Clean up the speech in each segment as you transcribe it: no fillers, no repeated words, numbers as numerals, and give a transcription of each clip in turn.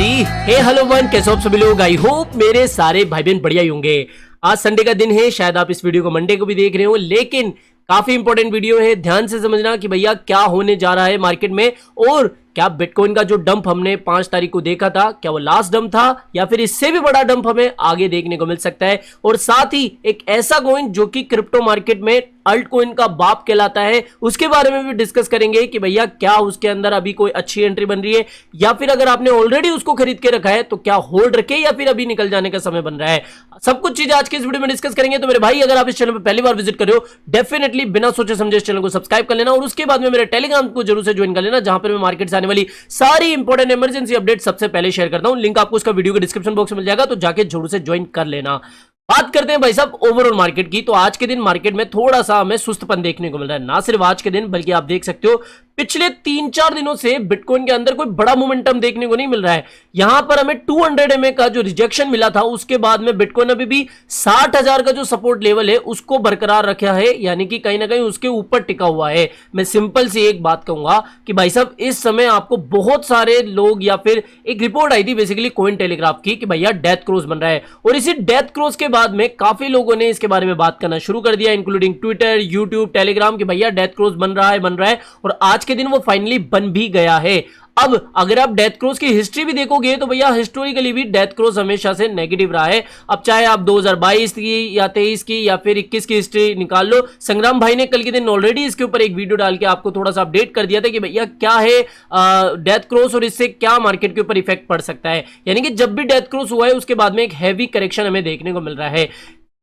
जी। हे hello one, कैसे हो आप सभी लोग। आई होप मेरे सारे भाई बहन बढ़िया ही होंगे। आज संडे का दिन है, शायद आप इस वीडियो को मंडे को भी देख रहे हो, लेकिन काफी इंपॉर्टेंट वीडियो है। ध्यान से समझना कि भैया क्या होने जा रहा है मार्केट में, और क्या बिटकॉइन का जो डंप हमने 5 तारीख को देखा था, क्या वो लास्ट डंप था या फिर इससे भी बड़ा डंप हमें आगे देखने को मिल सकता है। और साथ ही एक ऐसा कॉइन जो कि क्रिप्टो मार्केट में अल्ट कॉइन का बाप कहलाता है, उसके बारे में भी डिस्कस करेंगे कि भैया क्या उसके अंदर अभी कोई अच्छी एंट्री बन रही है, या फिर अगर आपने ऑलरेडी उसको खरीद के रखा है तो क्या होल्ड रखे या फिर अभी निकल जाने का समय बन रहा है। सब कुछ चीजें आज के इस वीडियो में डिस्कस करेंगे। तो मेरे भाई, अगर आप इस चैनल पर पहली बार विजिट कर रहे हो, डेफिनेटली बिना सोचे समझे इस चैनल को सब्सक्राइब कर लेना, और उसके बाद में मेरे टेलीग्राम को जरूर से ज्वाइन कर लेना, जहां पर मैं मार्केट से आने वाली सारी इंपॉर्टेंट इमरजेंसी अपडेट सबसे पहले शेयर करता हूं। लिंक आपको उसका वीडियो के डिस्क्रिप्शन बॉक्स में मिल जाएगा, तो जाके जरूर से ज्वाइन कर लेना। बात करते हैं भाई साहब ओवरऑल मार्केट की। तो आज के दिन मार्केट में थोड़ा सा हमें सुस्तपन देखने को मिल रहा है। ना सिर्फ आज के दिन, बल्कि आप देख सकते हो पिछले 3-4 दिनों से बिटकॉइन के अंदर कोई बड़ा मोमेंटम देखने को नहीं मिल रहा है। यहां पर हमें 200 MA का जो रिजेक्शन मिला था, उसके बाद में बिटकॉइन अभी भी 60,000 का जो सपोर्ट लेवल है उसको बरकरार रखा है, यानी कि कहीं ना कहीं उसके ऊपर टिका हुआ है। मैं सिंपल सी एक बात कहूंगा कि भाई साहब, इस समय आपको बहुत सारे लोग, या फिर एक रिपोर्ट आई थी बेसिकली कोइन टेलीग्राफ की, कि भैया डेथ क्रॉस बन रहा है, और इसी डेथ क्रॉस के बाद में काफी लोगों ने इसके बारे में बात करना शुरू कर दिया, इंक्लूडिंग ट्विटर, यूट्यूब, टेलीग्राम, कि भैया डेथ क्रॉस बन रहा है, और आज के दिन वो फाइनली बन भी गया है। अब अगर आप डेथ क्रॉस की हिस्ट्री भी देखोगे तो भैया हिस्टोरिकली भी डेथ क्रॉस हमेशा से नेगेटिव रहा है। अब चाहे आप 2022 की या 23 की या फिर 21 की हिस्ट्री निकाल लो, संग्राम भाई ने कल के दिन ऑलरेडी इसके ऊपर एक वीडियो डाल के आपको थोड़ा सा अपडेट कर दिया था कि भैया क्या है डेथ क्रॉस, और इससे क्या मार्केट के ऊपर इफेक्ट पड़ सकता है। यानी कि जब भी डेथ क्रॉस हुआ है उसके बाद में एक हैवी करेक्शन हमें देखने को मिल रहा है।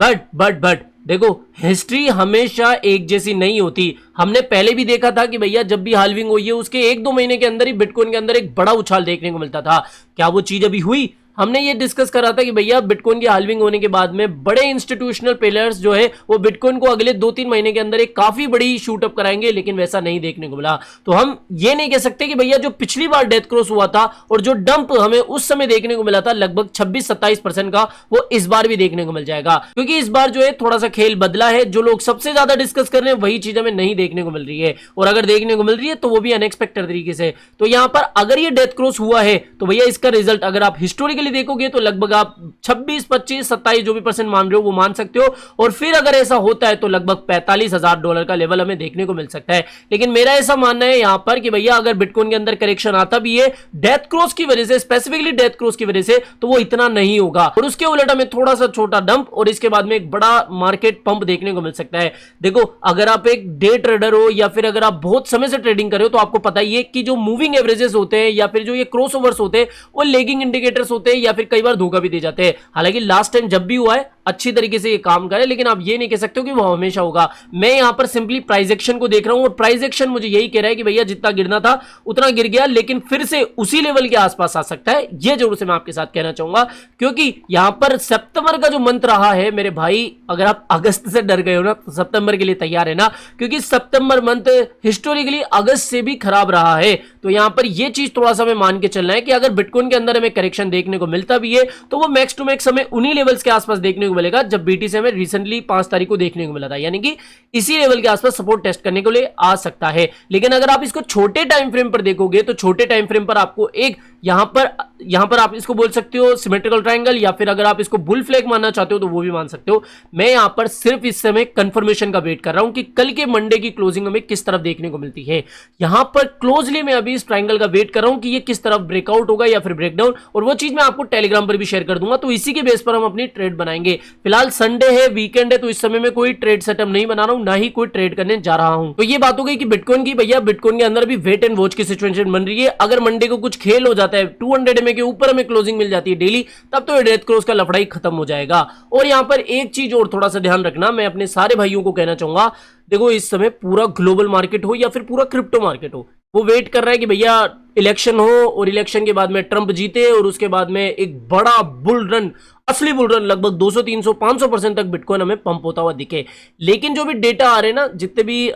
बट देखो, हिस्ट्री हमेशा एक जैसी नहीं होती। हमने पहले भी देखा था कि भैया जब भी हाल्विंग हुई है उसके 1-2 महीने के अंदर ही बिटकॉइन के अंदर एक बड़ा उछाल देखने को मिलता था। क्या वो चीज अभी हुई? हमने ये डिस्कस करा था कि भैया बिटकॉइन की हाल्विंग होने के बाद में बड़े इंस्टीट्यूशनल प्लेयर्स जो है वो बिटकॉइन को अगले 2-3 महीने के अंदर एक काफी बड़ी शूटअप कराएंगे, लेकिन वैसा नहीं देखने को मिला। तो हम ये नहीं कह सकते कि भैया जो पिछली बार डेथ क्रॉस हुआ था और जो डंप हमें उस समय देखने को मिला था लगभग 26-27% का, वो इस बार भी देखने को मिल जाएगा, क्योंकि इस बार जो है थोड़ा सा खेल बदला है। जो लोग सबसे ज्यादा डिस्कस कर रहे हैं वही चीज हमें नहीं देखने को मिल रही है, और अगर देखने को मिल रही है तो वो भी अनएक्सपेक्टेड तरीके से। तो यहां पर अगर ये डेथ क्रॉस हुआ है तो भैया इसका रिजल्ट अगर आप हिस्टोरिकली देखोगे तो लगभग आप 26, 25, 27 जो भी परसेंट मान रहे हो वो मान सकते हो, और फिर अगर ऐसा होता है तो लगभग $45,000 का लेवल हमें देखने को मिल सकता है। लेकिन मेरा ऐसा मानना है यहां पर कि भैया अगर बिटकॉइन के अंदर करेक्शन आता भी है डेथ क्रॉस की वजह से, स्पेसिफिकली डेथ क्रॉस की वजह से, तो वो इतना नहीं होगा, और उसके उलट हमें थोड़ा सा छोटा डंप और इसके बाद में एक बड़ा मार्केट पंप देखने को मिल सकता है। देखो, अगर आप एक डे ट्रेडर हो या फिर अगर आप बहुत समय से ट्रेडिंग कर रहे हो तो आपको पता ही है कि जो मूविंग एवरेजेस होते हैं या फिर जो ये क्रॉसओवर्स होते हैं वो लेगिंग इंडिकेटर्स होते हैं, या फिर कई बार धोखा भी दे जाते हैं। हालांकि लास्ट टाइम जब भी हुआ है अच्छी तरीके से ये काम करे, लेकिन आप ये नहीं कह सकते हो कि वो हमेशा होगा। मैं यहां पर सिंपली प्राइस एक्शन को देख रहा हूं, और प्राइस एक्शन मुझे यही कह रहा है कि भैया जितना गिरना था उतना गिर गया, लेकिन फिर से उसी लेवल के आसपास आ सकता है। ये जरूर से मैं आपके साथ कहना चाहूंगा, क्योंकि यहां पर सितंबर का जो मंथ रहा है मेरे भाई, अगर आप अगस्त से डर गए हो ना तो सितंबर के लिए तैयार है ना, क्योंकि सितंबर मंथ हिस्टोरिकली अगस्त से भी खराब रहा है। तो यहां पर यह चीज थोड़ा सा हमें मान के चलना है कि अगर बिटकॉइन के अंदर हमें करेक्शन देखने को मिलता भी है तो वो मैक्स टू मैक्स हमें उन्हीं लेवल्स के आसपास देखने को मिलेगा जब बीटीसी हमें रिसेंटली 5 तारीख को देखने को मिला था, यानी कि इसी लेवल के आसपास सपोर्ट टेस्ट करने के लिए आ सकता है। लेकिन अगर आप इसको छोटे टाइम फ्रेम पर देखोगे तो छोटे टाइम फ्रेम पर आपको एक यहां पर आप इसको बोल सकते हो सिमेट्रिकल ट्रायंगल, या फिर अगर आप इसको बुल फ्लैग मानना चाहते हो तो वो भी मान सकते हो। मैं यहां पर सिर्फ इस समय कंफर्मेशन का वेट कर रहा हूं कि कल के मंडे की क्लोजिंग हमें किस तरफ देखने को मिलती है। यहां पर क्लोजली मैं अभी इस ट्रायंगल का वेट कर रहा हूं कि ये किस तरफ ब्रेकआउट होगा या फिर ब्रेकडाउन, और वो चीज मैं आपको टेलीग्राम पर भी शेयर कर दूंगा। तो इसी के बेस पर हम अपनी ट्रेड बनाएंगे। फिलहाल संडे है, वीकेंड है, तो इस समय में कोई ट्रेड सेटअप नहीं बना रहा हूं, ना ही कोई ट्रेड करने जा रहा हूं। तो ये बात हो गई कि बिटकॉइन की। भैया बिटकॉइन के अंदर भी वेट एंड वॉच की सिचुएशन बन रही है। अगर मंडे को कुछ खेल हो जाता है, 200 MA के ऊपर हमें क्लोजिंग मिल जाती है डेली, तब तो ये डेथ क्रॉस का लफड़ा ही खत्म हो जाएगा। और यहां पर एक चीज और थोड़ा सा ध्यान रखना, मैं अपने सारे भाइयों को कहना चाहूंगा, देखो इस समय पूरा ग्लोबल मार्केट हो या फिर पूरा क्रिप्टो मार्केट हो, वो वेट कर रहा है कि भैया इलेक्शन हो और इलेक्शन के बाद में ट्रंप जीते और उसके बाद में एक बड़ा बुल रन, असली बुल रन लगभग 200, 300, 500% तक बिटकॉइन हमें पंप होता हुआ दिखे। लेकिन जो भी डेटा आ रहे हैं ना, जितने भी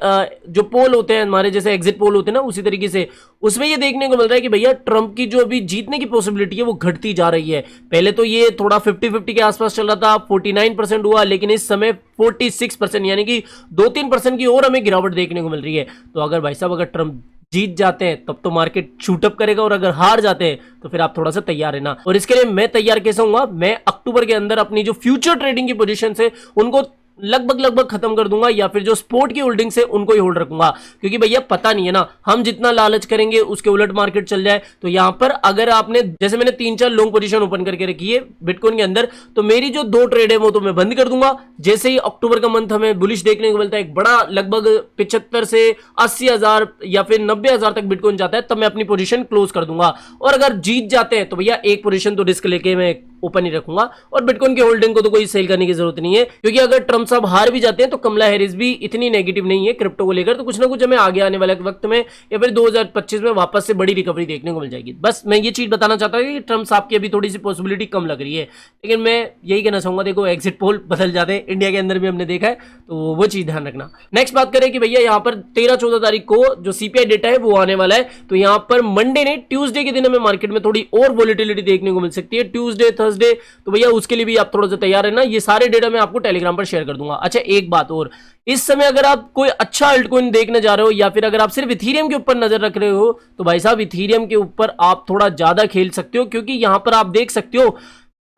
जो पोल होते हैं हमारे जैसे एग्जिट पोल होते हैं ना, उसी तरीके से उसमें ये देखने को मिल रहा है कि भैया ट्रंप की जो अभी जीतने की पॉसिबिलिटी है वो घटती जा रही है। पहले तो ये थोड़ा 50-50 के आसपास चल रहा था, 49% हुआ, लेकिन इस समय 46%, यानी कि 2-3% की और हमें गिरावट देखने को मिल रही है। तो अगर भाई साहब अगर ट्रंप जीत जाते हैं तब तो मार्केट शूटअप करेगा, और अगर हार जाते हैं तो फिर आप थोड़ा सा तैयार रहना। और इसके लिए मैं तैयार कैसे होऊंगा, मैं अक्टूबर के अंदर अपनी जो फ्यूचर ट्रेडिंग की पोजीशन है उनको लगभग खत्म कर दूंगा, या फिर जो स्पोर्ट की होल्डिंग्स है उनको ही होल्ड रखूंगा। क्योंकि भैया पता नहीं है ना, हम जितना लालच करेंगे उसके उलट मार्केट चल जाए। तो यहां पर अगर आपने, जैसे मैंने 3-4 लॉन्ग पोजीशन ओपन करके रखी है बिटकॉइन के अंदर, तो मेरी जो 2 ट्रेड है वो तो मैं बंद कर दूंगा। जैसे ही अक्टूबर का मंथ हमें बुलिश देखने को मिलता है, एक बड़ा लगभग 75 से 80 हजार या फिर 90 हजार तक बिटकॉइन जाता है, तब मैं अपनी पोजीशन क्लोज कर दूंगा। और अगर जीत जाते हैं तो भैया एक पोजीशन तो रिस्क लेके मैं ओपन ही रखूंगा, और बिटकॉइन की होल्डिंग को तो कोई सेल करने की जरूरत नहीं है। क्योंकि अगर ट्रम्प साहब हार भी जाते हैं तो कमला हैरिस भी इतनी नेगेटिव नहीं है क्रिप्टो को लेकर, तो कुछ ना कुछ हमें आगे आने वाले वक्त में या फिर 2025 में वापस से बड़ी रिकवरी देखने को मिल जाएगी। बस मैं ये चीज बताना चाहता हूँ कि ट्रम्प साहब की अभी थोड़ी सी पॉसिबिलिटी कम लग रही है, लेकिन मैं यही कहना चाहूंगा, देखो एग्जिट पोल बदल जाते हैं, इंडिया के अंदर भी हमने देखा है, तो वो चीज ध्यान रखना। नेक्स्ट बात करें कि भैया यहाँ पर 13-14 तारीख को जो सीपीआई डेटा है वो आने वाला है, तो यहाँ पर मंडे ने, ट्यूसडे के दिन हमें मार्केट में थोड़ी और वॉलिटिलिटी देखने को मिल सकती है, ट्यूसडे थर्सडे, तो भैया उसके लिए भी आप थोड़ा सा तैयार रहना। ये सारे डेटा मैं आपको टेलीग्राम पर शेयर कर दूंगा। अच्छा एक बात और, इस समय अगर आप कोई अच्छा अल्टकॉइन देखने जा रहे हो, या फिर अगर आप सिर्फ इथीरियम के ऊपर नजर रख रहे हो, तो भाई साहब इथीरियम के ऊपर आप थोड़ा ज्यादा खेल सकते हो। क्योंकि यहां पर आप देख सकते हो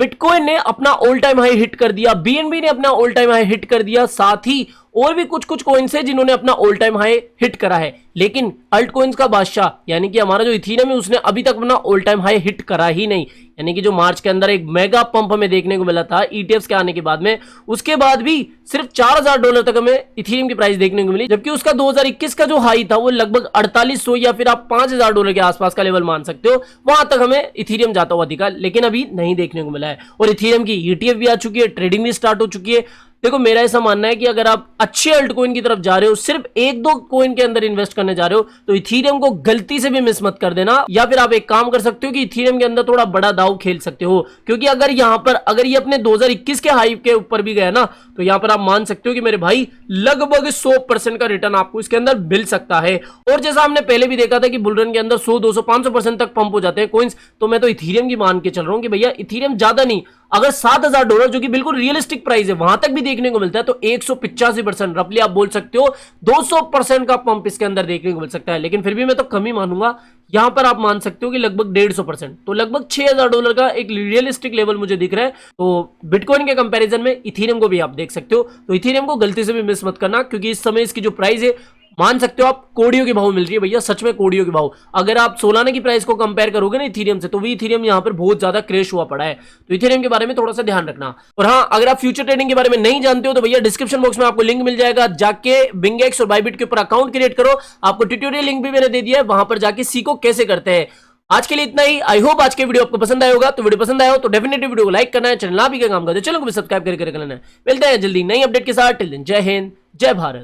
बिटकॉइन ने अपना ऑल टाइम हाई हिट कर दिया, बीएनबी ने अपना ऑल टाइम हाई हिट कर दिया, साथ ही और भी कुछ कॉइन्स है जिन्होंने अपना ऑल टाइम हाई हिट करा है। लेकिन अल्ट कॉइन्स का बादशाह यानी कि हमारा जो इथीरियम है उसने अभी तक अपना ऑल टाइम हाई हिट करा ही नहीं। यानी कि जो मार्च के अंदर एक मेगा पंप हमें देखने को मिला था ईटीएफ्स के आने के बाद में, उसके बाद भी सिर्फ $4000 तक हमें इथीरियम की प्राइस देखने को मिली, जबकि उसका 2021 का जो हाई था वो लगभग 4800 या फिर आप $5000 के आसपास का लेवल मान सकते हो, वहां तक हमें इथीरियम जाता हुआ दिखा, लेकिन अभी नहीं देखने को मिला है। और इथीरियम की ईटीएफ भी आ चुकी है, ट्रेडिंग भी स्टार्ट हो चुकी है। देखो मेरा ऐसा मानना है कि अगर आप अच्छे अल्ट कॉइन की तरफ जा रहे हो, सिर्फ 1-2 कॉइन के अंदर इन्वेस्ट करने जा रहे हो, तो इथीरियम को गलती से भी मिस मत कर देना। या फिर आप एक काम कर सकते हो कि इथीरियम के अंदर थोड़ा बड़ा दाव खेल सकते हो, क्योंकि अगर यहां पर अगर ये अपने 2021 के हाई के ऊपर भी गया ना, तो यहां पर आप मान सकते हो कि मेरे भाई लगभग 100% का रिटर्न आपको इसके अंदर मिल सकता है। और जैसा हमने पहले भी देखा था कि बुलरन के अंदर 100, 200, 500% तक पंप हो जाते हैं कॉइन्स, तो मैं तो इथीरियम की मान के चल रहा हूं कि भैया इथीरियम ज्यादा नहीं, अगर $7000 जो कि बिल्कुल रियलिस्टिक प्राइस है वहां तक भी देखने को मिलता है, तो 185% रफली आप बोल सकते हो 200% का पंप इसके अंदर देखने को मिल सकता है। लेकिन फिर भी मैं तो कम ही मानूंगा, यहां पर आप मान सकते हो कि लगभग 150%, तो लगभग $6000 का एक रियलिस्टिक लेवल मुझे दिख रहा है। तो बिटकॉइन के कंपैरिजन में इथीरियम को भी आप देख सकते हो, तो इथीरियम को गलती से भी मिस मत करना, क्योंकि इस समय इसकी जो प्राइस है मान सकते हो आप कोडियों के भाव मिल रही है भैया, सच में कोडियों के भाव। अगर आप सोलाना की प्राइस को कंपेयर करोगे ना इथीरियम से, तो भी इथीरियम यहां पर बहुत ज्यादा क्रैश हुआ पड़ा है। तो इथीरियम के बारे में थोड़ा सा ध्यान रखना। और हाँ, अगर आप फ्यूचर ट्रेडिंग के बारे में नहीं जानते हो तो भैया डिस्क्रिप्शन बॉक्स में आपको लिंक मिल जाएगा, जाके बिंगेक्स और बाइबिट के ऊपर अकाउंट क्रिएट करो। आपको ट्यूटोरियल लिंक भी मैंने दे दिया है, वहां पर जाके सीखो कैसे करते हैं। आज के लिए इतना ही। आई होप आज के वीडियो आपको पसंद आया होगा। तो वीडियो पसंद आया हो तो डेफिनेटली वीडियो को लाइक करना है, चैनल आप ही का काम करते चैनल को भी सब्सक्राइब करके रखना है। मिलते हैं जल्दी नई अपडेट के साथ। टिल देन जय हिंद, जय भारत।